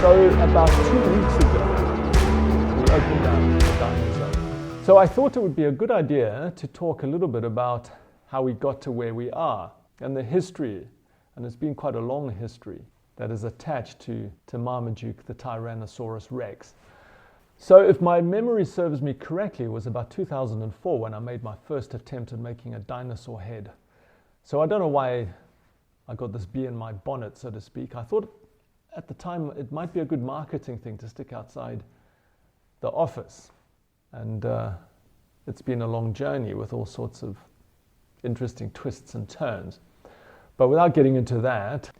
So about 2 weeks ago, we opened up the DinoZone. So I thought it would be a good idea to talk a little bit about how we got to where we are and the history, and it's been quite a long history that is attached to Marmaduke the Tyrannosaurus Rex. So if my memory serves me correctly, it was about 2004 when I made my first attempt at making a dinosaur head. So I don't know why I got this bee in my bonnet, so to speak. I thought at the time it might be a good marketing thing to stick outside the office. And it's been a long journey with all sorts of interesting twists and turns. But without getting into that,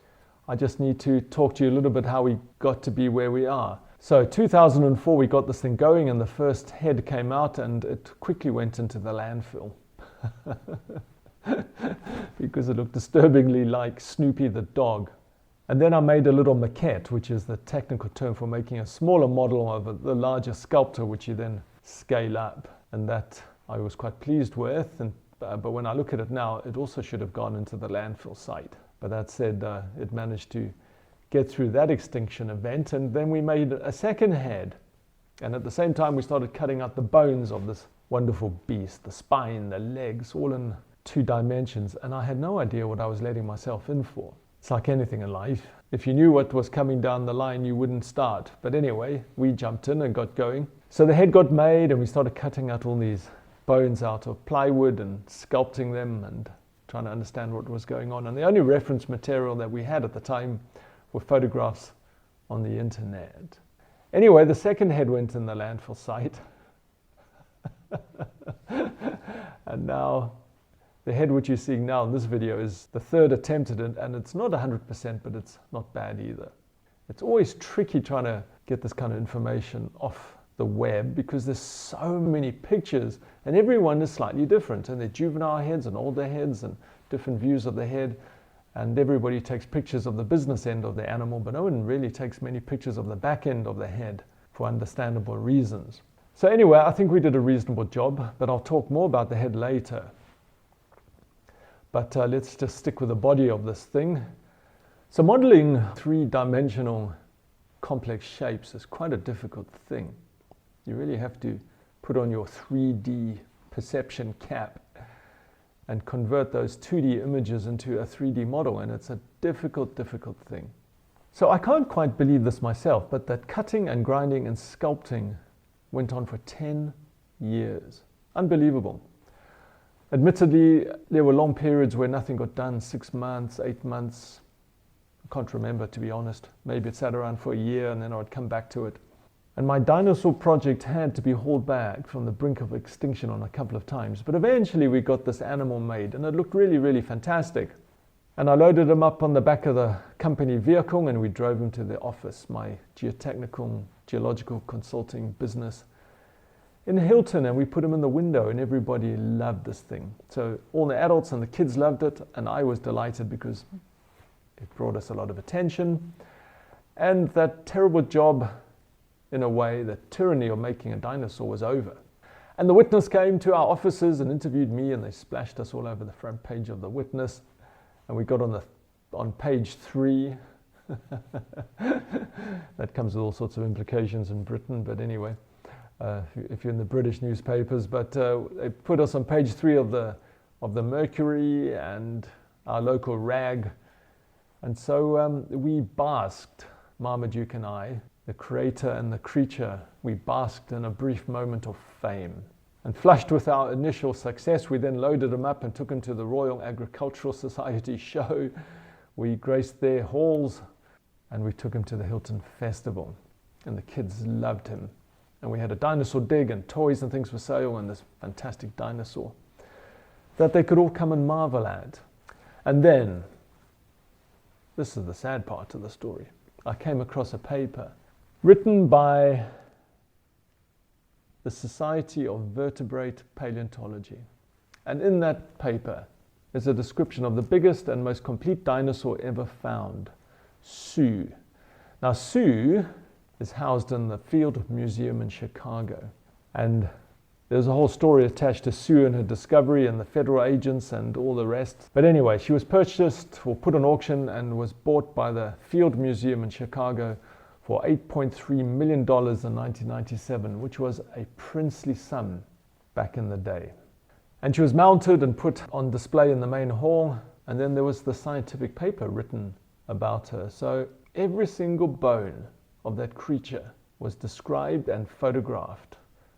I just need to talk to you a little bit how we got to be where we are. So 2004 we got this thing going and the first head came out and it quickly went into the landfill. Because it looked disturbingly like Snoopy the dog. And then I made a little maquette, which is the technical term for making a smaller model of the larger sculpture, which you then scale up. And that I was quite pleased with. But when I look at it now, it also should have gone into the landfill site. But that said, it managed to get through that extinction event. And then we made a second head. And at the same time, we started cutting out the bones of this wonderful beast, the spine, the legs, all in 2 dimensions. And I had no idea what I was letting myself in for. It's like anything in life. If you knew what was coming down the line, you wouldn't start. But anyway, we jumped in and got going. So the head got made and we started cutting out all these bones out of plywood and sculpting them and trying to understand what was going on. And the only reference material that we had at the time were photographs on the internet. Anyway, the second head went in the landfill site. And now the head which you're seeing now in this video is the third attempt at it, and it's not 100%, but it's not bad either. It's always tricky trying to get this kind of information off the web because there's so many pictures and everyone is slightly different, and they're juvenile heads and older heads and different views of the head, and everybody takes pictures of the business end of the animal, but no one really takes many pictures of the back end of the head for understandable reasons. So anyway, I think we did a reasonable job, but I'll talk more about the head later. But let's just stick with the body of this thing. So modeling 3-dimensional complex shapes is quite a difficult thing. You really have to put on your 3D perception cap and convert those 2D images into a 3D model, and it's a difficult thing. So I can't quite believe this myself, but that cutting and grinding and sculpting went on for 10 years. Unbelievable. Admittedly, there were long periods where nothing got done, 6 months, 8 months. I can't remember, to be honest. Maybe it sat around for a year and then I would come back to it. And my dinosaur project had to be hauled back from the brink of extinction on a couple of times. But eventually we got this animal made and it looked really fantastic. And I loaded him up on the back of the company vehicle and we drove him to the office, my geological consulting business in Hilton, and we put him in the window and everybody loved this thing. So all the adults and the kids loved it, and I was delighted because it brought us a lot of attention. And that terrible job, in a way, the tyranny of making a dinosaur was over. And the Witness came to our offices and interviewed me, and they splashed us all over the front page of the Witness, and we got on page 3. That comes with all sorts of implications in Britain, but anyway. If you're in the British newspapers, but they put us on page 3 of the Mercury and our local rag, and so we basked, Marmaduke and I, the creator and the creature, we basked in a brief moment of fame. And flushed with our initial success, we then loaded him up and took him to the Royal Agricultural Society show. We graced their halls, and we took him to the Hilton Festival, and the kids loved him. And we had a dinosaur dig and toys and things for sale and this fantastic dinosaur that they could all come and marvel at. And then, this is the sad part of the story, I came across a paper written by the Society of Vertebrate Paleontology. And in that paper is a description of the biggest and most complete dinosaur ever found, Sue. Now Sue is housed in the Field Museum in Chicago. And there's a whole story attached to Sue and her discovery and the federal agents and all the rest. But anyway, she was purchased or put on auction and was bought by the Field Museum in Chicago for $8.3 million in 1997, which was a princely sum back in the day. And she was mounted and put on display in the main hall, and then there was the scientific paper written about her. So every single bone of that creature was described and photographed,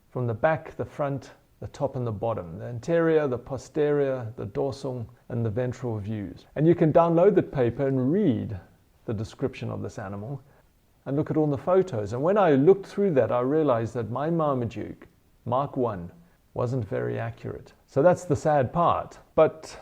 from the back, the front, the top and the bottom, the anterior, the posterior, the dorsal and the ventral views. And you can download that paper and read the description of this animal and look at all the photos. And when I looked through that, I realized that my Marmaduke, Mark I, wasn't very accurate. So that's the sad part. But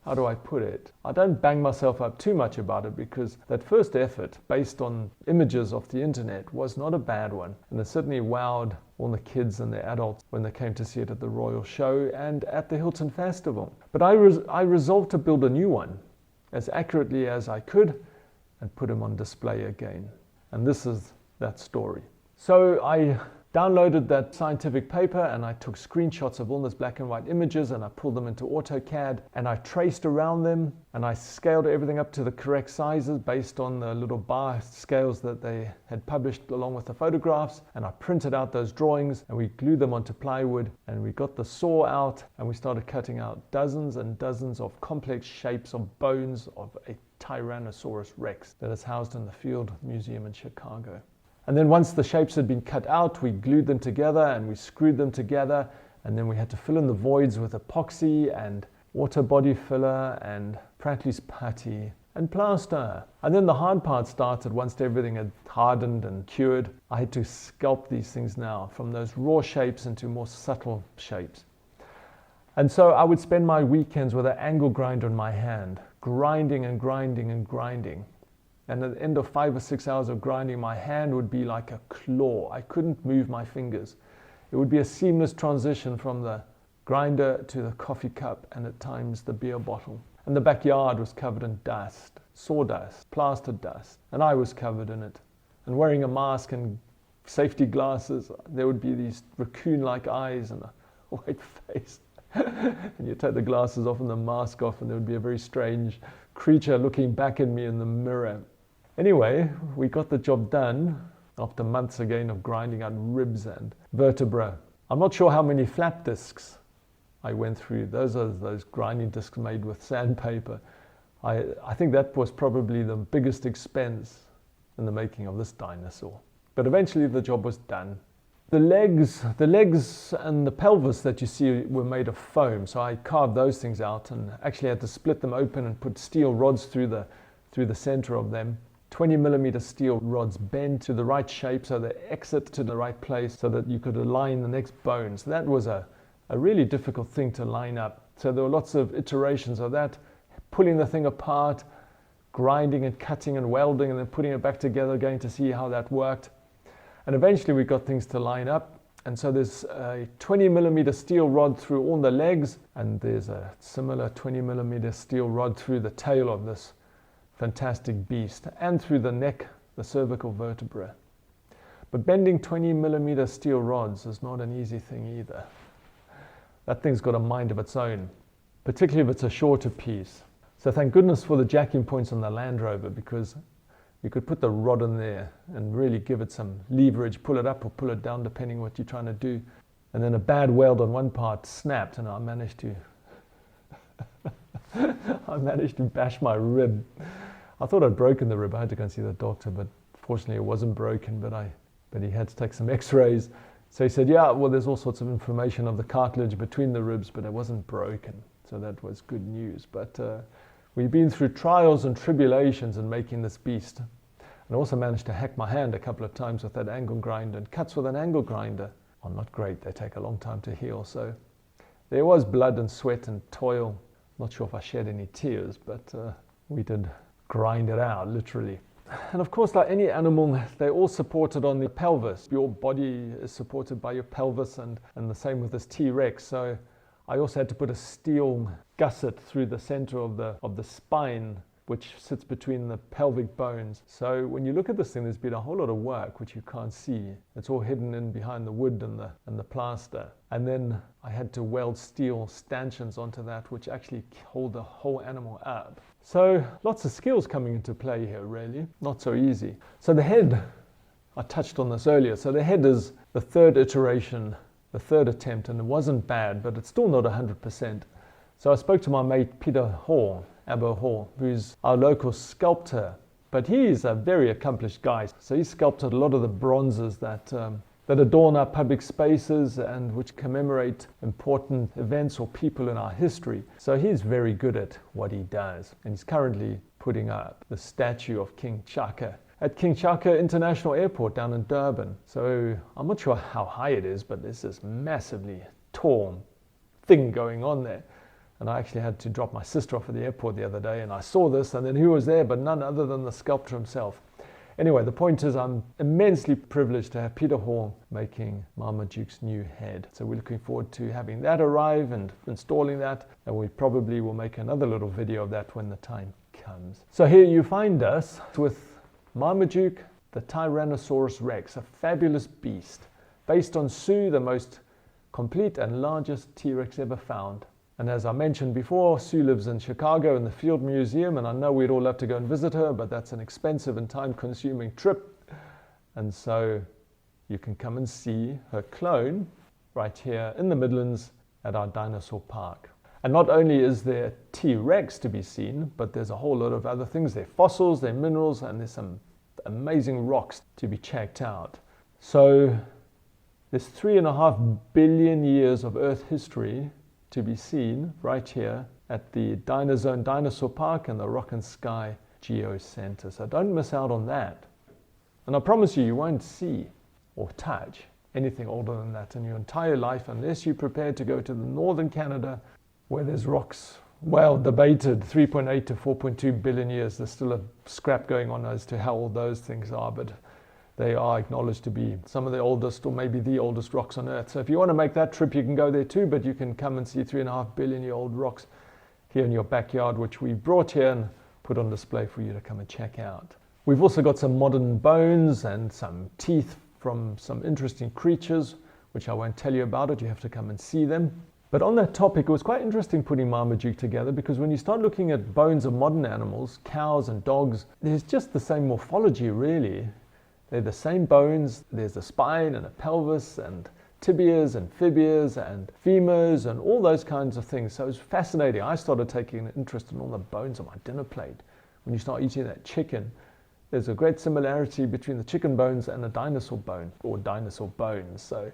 how do I put it? I don't bang myself up too much about it, because that first effort, based on images off the internet, was not a bad one. And it certainly wowed all the kids and the adults when they came to see it at the Royal Show and at the Hilton Festival. But I resolved to build a new one as accurately as I could and put them on display again. And this is that story. So I downloaded that scientific paper and I took screenshots of all those black and white images and I pulled them into AutoCAD and I traced around them and I scaled everything up to the correct sizes based on the little bar scales that they had published along with the photographs, and I printed out those drawings and we glued them onto plywood and we got the saw out and we started cutting out dozens and dozens of complex shapes of bones of a Tyrannosaurus Rex that is housed in the Field Museum in Chicago. And then once the shapes had been cut out, we glued them together and we screwed them together, and then we had to fill in the voids with epoxy and water body filler and Pratley's putty and plaster. And then the hard part started once everything had hardened and cured. I had to sculpt these things now from those raw shapes into more subtle shapes. And so I would spend my weekends with an angle grinder in my hand, grinding and grinding and grinding. And at the end of 5 or 6 hours of grinding, my hand would be like a claw. I couldn't move my fingers. It would be a seamless transition from the grinder to the coffee cup and at times the beer bottle. And the backyard was covered in dust, sawdust, plaster dust, and I was covered in it. And wearing a mask and safety glasses, there would be these raccoon-like eyes and a white face. And you take the glasses off and the mask off and there would be a very strange creature looking back at me in the mirror. Anyway, we got the job done after months again of grinding out ribs and vertebrae. I'm not sure how many flat discs I went through. Those are those grinding discs made with sandpaper. I think that was probably the biggest expense in the making of this dinosaur. But eventually the job was done. The legs and the pelvis that you see were made of foam, so I carved those things out and actually had to split them open and put steel rods through the center of them. 20mm steel rods bent to the right shape so they exit to the right place so that you could align the next bone. So that was a really difficult thing to line up. So there were lots of iterations of that, pulling the thing apart, grinding and cutting and welding and then putting it back together again to see how that worked. And eventually we got things to line up. And so there's a 20mm steel rod through all the legs, and there's a similar 20mm steel rod through the tail of this fantastic beast, and through the neck, the cervical vertebra. But bending 20mm steel rods is not an easy thing either. That thing's got a mind of its own, particularly if it's a shorter piece. So thank goodness for the jacking points on the Land Rover, because you could put the rod in there and really give it some leverage, pull it up or pull it down depending what you're trying to do. And then a bad weld on one part snapped and I managed to bash my rib. I thought I'd broken the rib. I had to go and see the doctor, but fortunately it wasn't broken, but he had to take some x-rays. So he said, yeah, well, there's all sorts of inflammation of the cartilage between the ribs, but it wasn't broken. So that was good news. But we've been through trials and tribulations in making this beast. And I also managed to hack my hand a couple of times with that angle grinder, and cuts with an angle grinder are not great. They take a long time to heal. So there was blood and sweat and toil. Not sure if I shed any tears, but we did grind it out, literally. And of course, like any animal, they're all supported on the pelvis. Your body is supported by your pelvis, and the same with this T-Rex. So I also had to put a steel gusset through the center of the spine, which sits between the pelvic bones. So when you look at this thing, there's been a whole lot of work which you can't see. It's all hidden in behind the wood and the plaster. And then I had to weld steel stanchions onto that, which actually hold the whole animal up. So lots of skills coming into play here, really. Not so easy. So the head I touched on this earlier. So the head is the third iteration, the third attempt, and it wasn't bad, but it's still not 100%. So I spoke to my mate Peter Hall, Abbo Hall, who's our local sculptor, but he's a very accomplished guy. So he sculpted a lot of the bronzes that adorn our public spaces and which commemorate important events or people in our history. So he's very good at what he does, and he's currently putting up the statue of King Chaka at King Chaka International Airport down in Durban. So I'm not sure how high it is, but there's this massively tall thing going on there. And I actually had to drop my sister off at the airport the other day, and I saw this, and then who was there but none other than the sculptor himself. Anyway, the point is I'm immensely privileged to have Peter Hall making Marmaduke's new head. So we're looking forward to having that arrive and installing that, and we probably will make another little video of that when the time comes. So here you find us with Marmaduke the Tyrannosaurus Rex, a fabulous beast, based on Sue, the most complete and largest T-Rex ever found. And as I mentioned before, Sue lives in Chicago in the Field Museum, and I know we'd all love to go and visit her, but that's an expensive and time-consuming trip. And so you can come and see her clone right here in the Midlands at our dinosaur park. And not only is there T-Rex to be seen, but there's a whole lot of other things. There are fossils, there are minerals, and there's some amazing rocks to be checked out. So there's 3.5 billion years of Earth history to be seen right here at the DinoZone Dinosaur Park and the Rock and Sky Geo Center. So don't miss out on that. And I promise you, you won't see or touch anything older than that in your entire life unless you're prepared to go to the northern Canada, where there's rocks, well debated, 3.8 to 4.2 billion years. There's still a scrap going on as to how old those things are, but they are acknowledged to be some of the oldest or maybe the oldest rocks on Earth. So if you want to make that trip, you can go there too, but you can come and see 3.5 billion year old rocks here in your backyard, which we brought here and put on display for you to come and check out. We've also got some modern bones and some teeth from some interesting creatures, which I won't tell you about it. You have to come and see them. But on that topic, it was quite interesting putting Marmaduke together, because when you start looking at bones of modern animals, cows and dogs, there's just the same morphology really. They're the same bones. There's a spine and a pelvis and tibias and fibulas and femurs and all those kinds of things. So it's fascinating. I started taking an interest in all the bones on my dinner plate. When you start eating that chicken, there's a great similarity between the chicken bones and a dinosaur bone, or dinosaur bones. So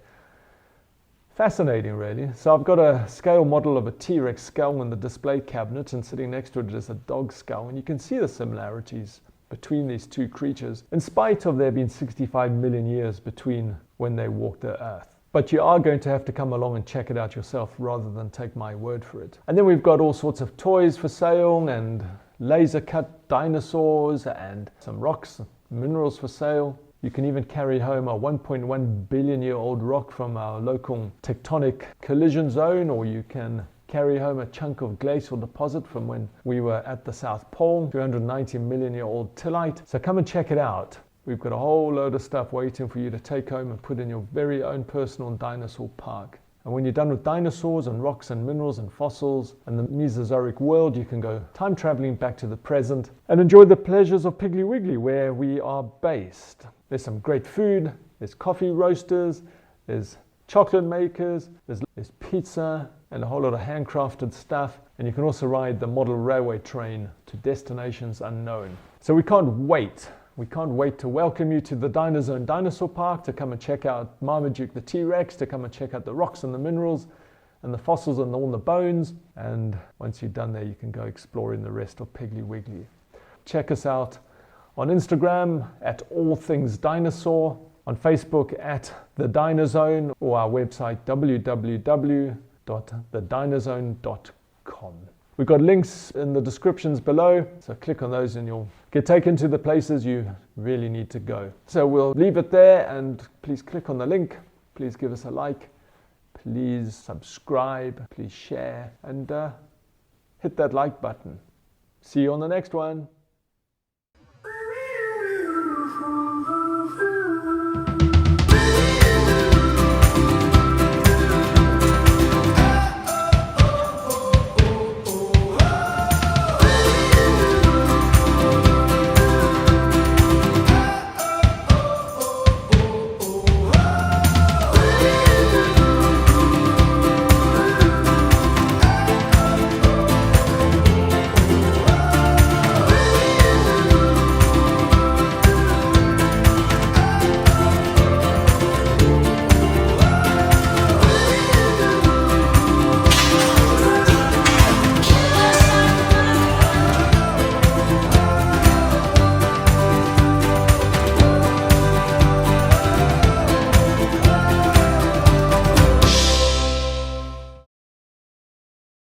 fascinating, really. So I've got a scale model of a T-Rex skull in the display cabinet, and sitting next to it is a dog skull, and you can see the similarities between these two creatures, in spite of there being 65 million years between when they walked the earth. But you are going to have to come along and check it out yourself rather than take my word for it. And then we've got all sorts of toys for sale and laser cut dinosaurs and some rocks, minerals for sale. You can even carry home a 1.1 billion year old rock from our local tectonic collision zone, or you can carry home a chunk of glacial deposit from when we were at the South Pole, 290 million year old tillite. So come and check it out. We've got a whole load of stuff waiting for you to take home and put in your very own personal dinosaur park. And when you're done with dinosaurs and rocks and minerals and fossils and the Mesozoic world, you can go time traveling back to the present and enjoy the pleasures of Piggly Wiggly, where we are based. There's some great food, there's coffee roasters, there's chocolate makers, there's pizza and a whole lot of handcrafted stuff. And you can also ride the model railway train to destinations unknown. So we can't wait. We can't wait to welcome you to the DinoZone Dinosaur Park, to come and check out Marmaduke the T-Rex, to come and check out the rocks and the minerals and the fossils and all the bones. And once you're done there, you can go exploring the rest of Piggly Wiggly. Check us out on Instagram at All Things Dinosaur, on Facebook at The DinoZone, or our website www.thedinozone.com. We've got links in the descriptions below, so click on those and you'll get taken to the places you really need to go. So we'll leave it there, and please click on the link, please give us a like, please subscribe, please share, and hit that like button. See you on the next one.